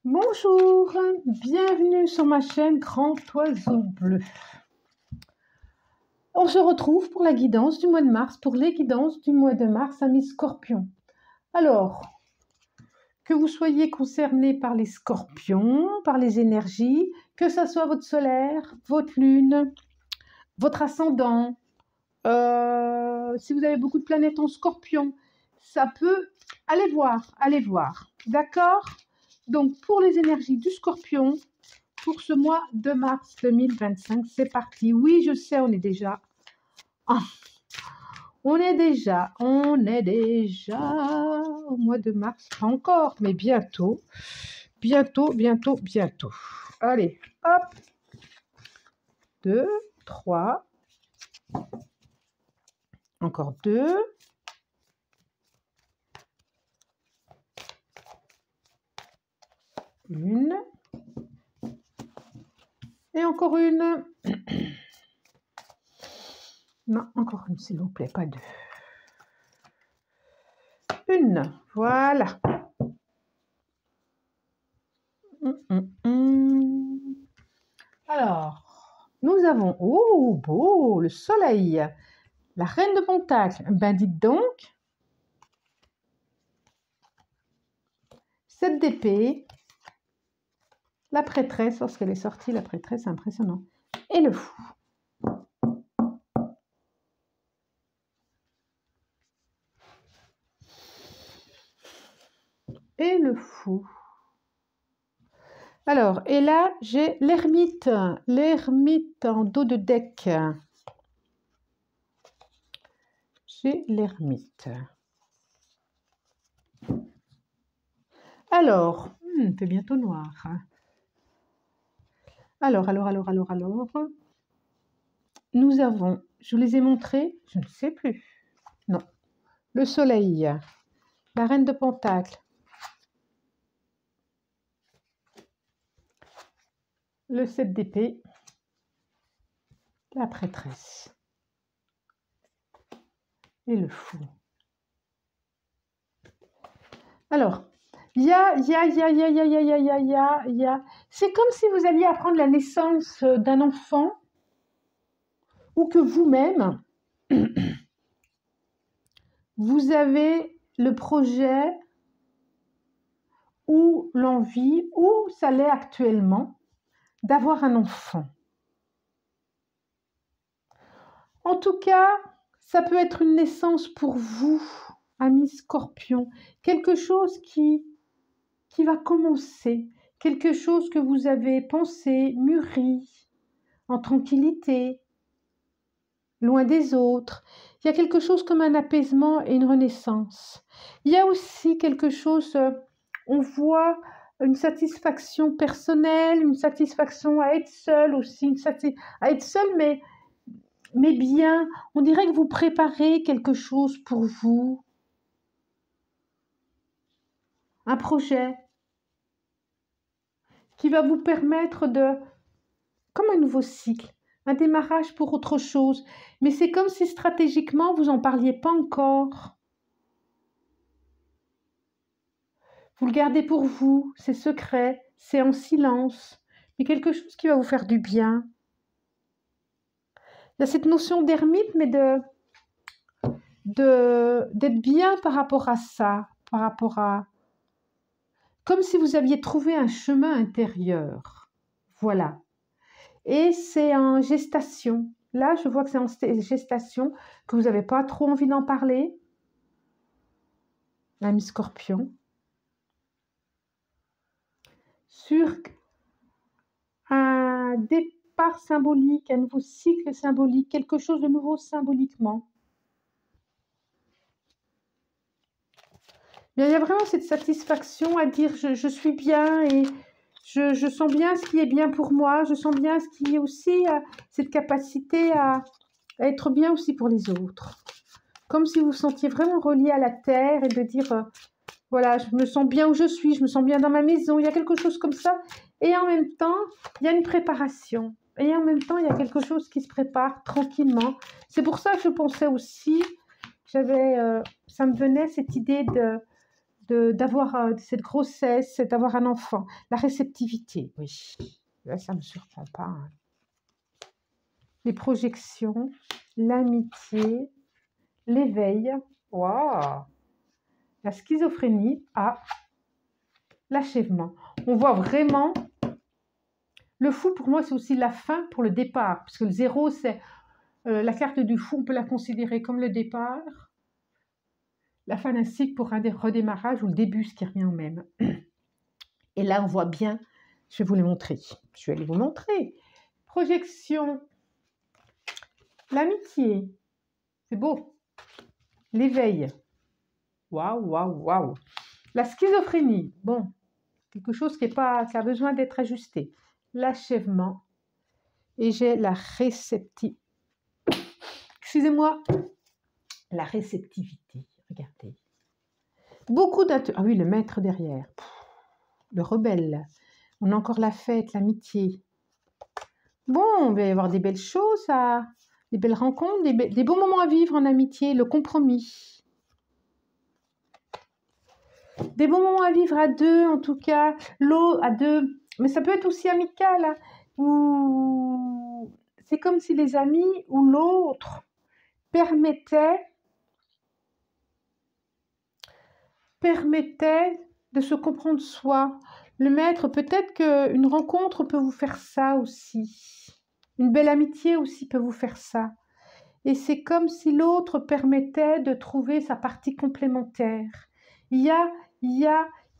Bonjour, bienvenue sur ma chaîne Grand Oiseau Bleu. On se retrouve pour la guidance du mois de mars, pour les guidances du mois de mars à mi-scorpion. Alors, que vous soyez concerné par les scorpions, par les énergies, que ce soit votre solaire, votre lune, votre ascendant, si vous avez beaucoup de planètes en scorpion, ça peut... Allez voir, d'accord? Donc, pour les énergies du scorpion, pour ce mois de mars 2025, c'est parti. Oui, je sais, on est déjà... on est déjà au mois de mars. Pas encore, mais bientôt. Bientôt. Allez, hop. 2, 3. Encore 2. Une. Et encore une. Non, encore une, s'il vous plaît, pas 2. Une, voilà. Alors, nous avons, oh, beau, le soleil, la reine de Pentacle. Ben, dites donc, 7 d'épée, la prêtresse, lorsqu'elle est sortie, la prêtresse, c'est impressionnant, et le fou. Et le fou. Alors, et là, j'ai l'ermite en dos de deck. J'ai l'ermite. Alors, il fait bientôt noir. Alors, nous avons, je vous les ai montrés, je ne sais plus. Non, le soleil, la reine de Pentacle, le 7 d'épée, la prêtresse et le fou. Alors, c'est comme si vous alliez apprendre la naissance d'un enfant ou que vous-même, vous avez le projet ou l'envie, ou ça l'est actuellement, d'avoir un enfant. En tout cas, ça peut être une naissance pour vous, ami Scorpion, quelque chose qui va commencer, quelque chose que vous avez pensé, mûri, en tranquillité, loin des autres. Il y a quelque chose comme un apaisement et une renaissance. Il y a aussi quelque chose, on voit une satisfaction personnelle, une satisfaction à être seul aussi, à être seul mais bien. On dirait que vous préparez quelque chose pour vous, un projet qui va vous permettre de, comme un nouveau cycle, un démarrage pour autre chose. Mais c'est comme si stratégiquement, vous n'en parliez pas encore. Vous le gardez pour vous, c'est secret, c'est en silence, mais quelque chose qui va vous faire du bien. Il y a cette notion d'ermite, mais d'être bien par rapport à ça, par rapport à... Comme si vous aviez trouvé un chemin intérieur. Voilà. Et c'est en gestation. Là, je vois que c'est en gestation, que vous n'avez pas trop envie d'en parler. L'ami Scorpion. Sur un départ symbolique, un nouveau cycle symbolique, quelque chose de nouveau symboliquement. Mais il y a vraiment cette satisfaction à dire je suis bien et je sens bien ce qui est bien pour moi, je sens bien ce qui est aussi cette capacité à être bien aussi pour les autres. Comme si vous vous sentiez vraiment relié à la terre et de dire voilà, je me sens bien où je suis, je me sens bien dans ma maison, il y a quelque chose comme ça. Et en même temps, il y a une préparation. Et en même temps, il y a quelque chose qui se prépare tranquillement. C'est pour ça que je pensais aussi, ça me venait cette idée d'avoir cette grossesse, d'avoir un enfant. La réceptivité, oui. Là, ça ne me surprend pas. Hein. Les projections, l'amitié, l'éveil. Waouh! La schizophrénie, l'achèvement. On voit vraiment... Le fou, pour moi, c'est aussi la fin pour le départ. Parce que le 0, c'est... la carte du fou, on peut la considérer comme le départ. La fin d'un cycle pour un redémarrage ou le début, ce qui revient au même. Et là, on voit bien, je vais vous les montrer. Je vais aller vous montrer. Projection, l'amitié, c'est beau. L'éveil, waouh, waouh, waouh. La schizophrénie, bon, quelque chose qui a besoin d'être ajusté. L'achèvement, et j'ai la réceptivité. Excusez-moi, la réceptivité, regardez. Beaucoup d'ateliers. Ah oui, le maître derrière. Le rebelle. On a encore la fête, l'amitié. Bon, il va y avoir des belles choses, des belles rencontres, des beaux moments à vivre en amitié, le compromis. Des bons moments à vivre à deux, en tout cas. L'eau à deux. Mais ça peut être aussi amical. Hein, ou c'est comme si les amis ou l'autre permettaient de se comprendre soi. Le maître, peut-être qu'une rencontre peut vous faire ça aussi. Une belle amitié aussi peut vous faire ça. Et c'est comme si l'autre permettait de trouver sa partie complémentaire.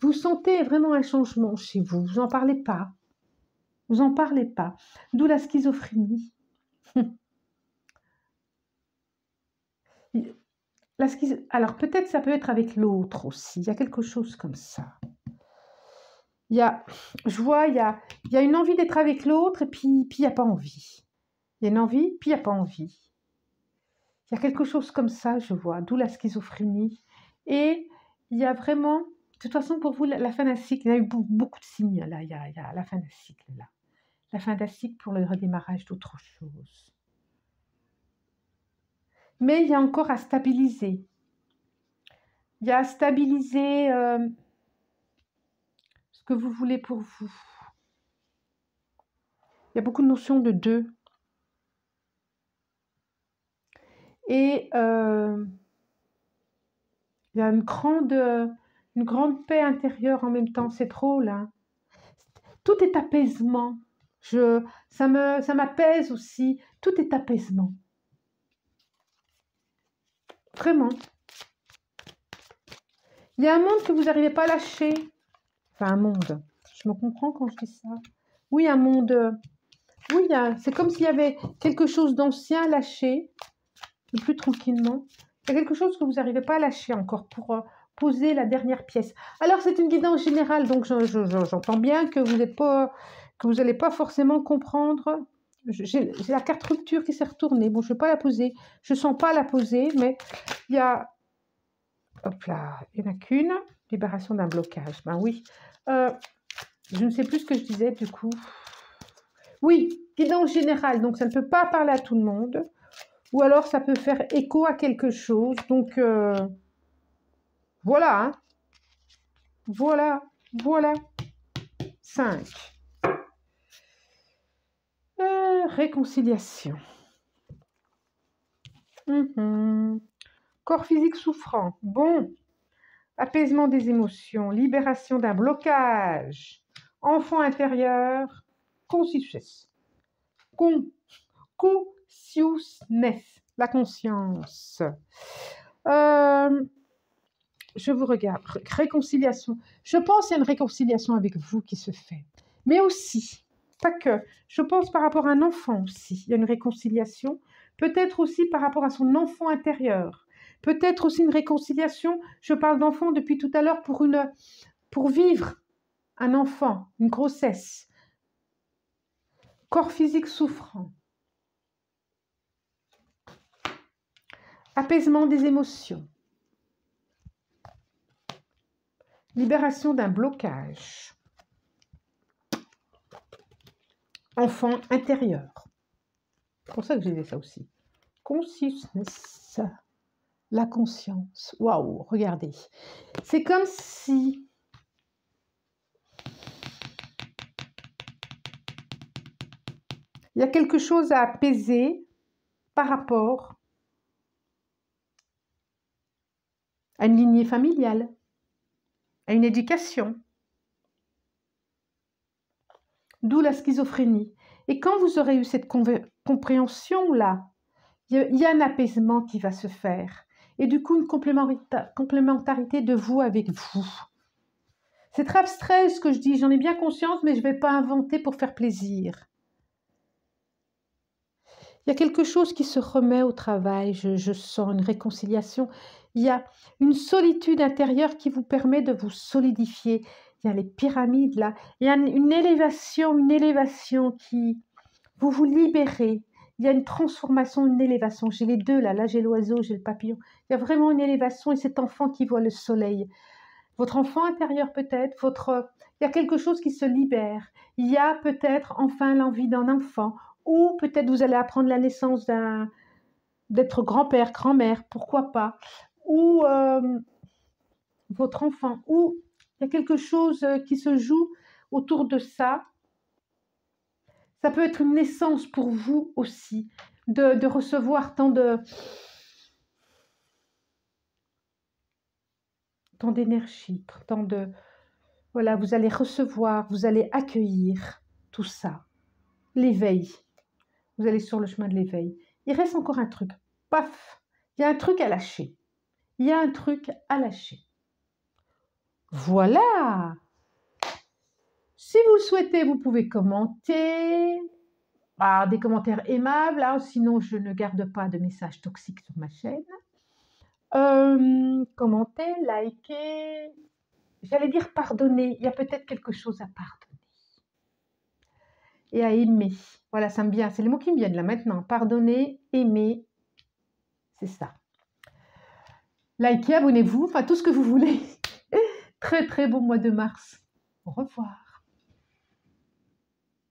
Vous sentez vraiment un changement chez vous. Vous n'en parlez pas. Vous n'en parlez pas. D'où la schizophrénie. Alors peut-être ça peut être avec l'autre aussi. Il y a quelque chose comme ça. Je vois, il y a une envie d'être avec l'autre et puis il n'y a pas envie. Il y a une envie, puis il n'y a pas envie. Il y a quelque chose comme ça, je vois, d'où la schizophrénie. Et il y a vraiment, de toute façon, pour vous, la fin d'un cycle, il y a eu beaucoup de signes, là, il y a la fin d'un cycle, là. La fin d'un cycle pour le redémarrage d'autre chose. Mais il y a encore à stabiliser. Il y a à stabiliser ce que vous voulez pour vous. Il y a beaucoup de notions de deux. Et il y a une grande paix intérieure en même temps. C'est trop, là. Tout est apaisement. Ça m'apaise aussi. Tout est apaisement. Vraiment. Il y a un monde que vous n'arrivez pas à lâcher. Enfin, un monde. Je me comprends quand je dis ça. Oui, un monde. Oui, c'est comme s'il y avait quelque chose d'ancien lâché, de plus tranquillement. Il y a quelque chose que vous n'arrivez pas à lâcher encore pour poser la dernière pièce. Alors, c'est une guidance générale, donc j'entends bien que vous n'allez pas forcément comprendre. J'ai la carte rupture qui s'est retournée. Bon, je ne vais pas la poser. Je ne sens pas la poser, mais il y a... Hop là, il n'y en a qu'une. Libération d'un blocage. Ben oui. Je ne sais plus ce que je disais, du coup. Oui, guidance générale. Donc, ça ne peut pas parler à tout le monde. Ou alors, ça peut faire écho à quelque chose. Donc, voilà. Hein. Voilà. 5. Réconciliation. Corps physique souffrant. Bon. Apaisement des émotions. Libération d'un blocage. Enfant intérieur. Consciousness. Consciousness. La conscience. Je vous regarde. Réconciliation. Je pense qu'il y a une réconciliation avec vous qui se fait. Mais aussi, pas que. Je pense par rapport à un enfant aussi. Il y a une réconciliation. Peut-être aussi par rapport à son enfant intérieur. Peut-être aussi une réconciliation. Je parle d'enfant depuis tout à l'heure pour vivre un enfant, une grossesse. Corps physique souffrant. Apaisement des émotions. Libération d'un blocage. Enfant intérieur. C'est pour ça que j'ai dit ça aussi. Consciousness. la conscience. Waouh, regardez. C'est comme si il y a quelque chose à apaiser par rapport à une lignée familiale, à une éducation. D'où la schizophrénie. Et quand vous aurez eu cette compréhension-là, il y a un apaisement qui va se faire. Et du coup, une complémentarité de vous avec vous. C'est très abstrait ce que je dis, j'en ai bien conscience, mais je ne vais pas inventer pour faire plaisir. Il y a quelque chose qui se remet au travail, je sens une réconciliation. Il y a une solitude intérieure qui vous permet de vous solidifier. Il y a les pyramides là, il y a une élévation qui... Vous vous libérez. Il y a une transformation, une élévation. J'ai les deux là j'ai l'oiseau, j'ai le papillon. Il y a vraiment une élévation et cet enfant qui voit le soleil. Votre enfant intérieur peut-être, il y a quelque chose qui se libère. Il y a peut-être enfin l'envie d'un enfant. Ou peut-être vous allez apprendre la naissance d'être grand-père, grand-mère, pourquoi pas. Ou votre enfant. Ou il y a quelque chose qui se joue autour de ça. Ça peut être une naissance pour vous aussi, de recevoir tant d'énergie, tant de... Voilà, vous allez recevoir, vous allez accueillir tout ça. L'éveil. Vous allez sur le chemin de l'éveil. Il reste encore un truc. Paf! Il y a un truc à lâcher. Il y a un truc à lâcher. Voilà! Si vous le souhaitez, vous pouvez commenter. Des commentaires aimables, hein, sinon je ne garde pas de messages toxiques sur ma chaîne. Commentez, likez. J'allais dire pardonner. Il y a peut-être quelque chose à pardonner. Et à aimer. Voilà, ça me vient. C'est les mots qui me viennent là maintenant. Pardonner, aimer. C'est ça. Likez, abonnez-vous. Enfin, tout ce que vous voulez. Très, très beau mois de mars. Au revoir.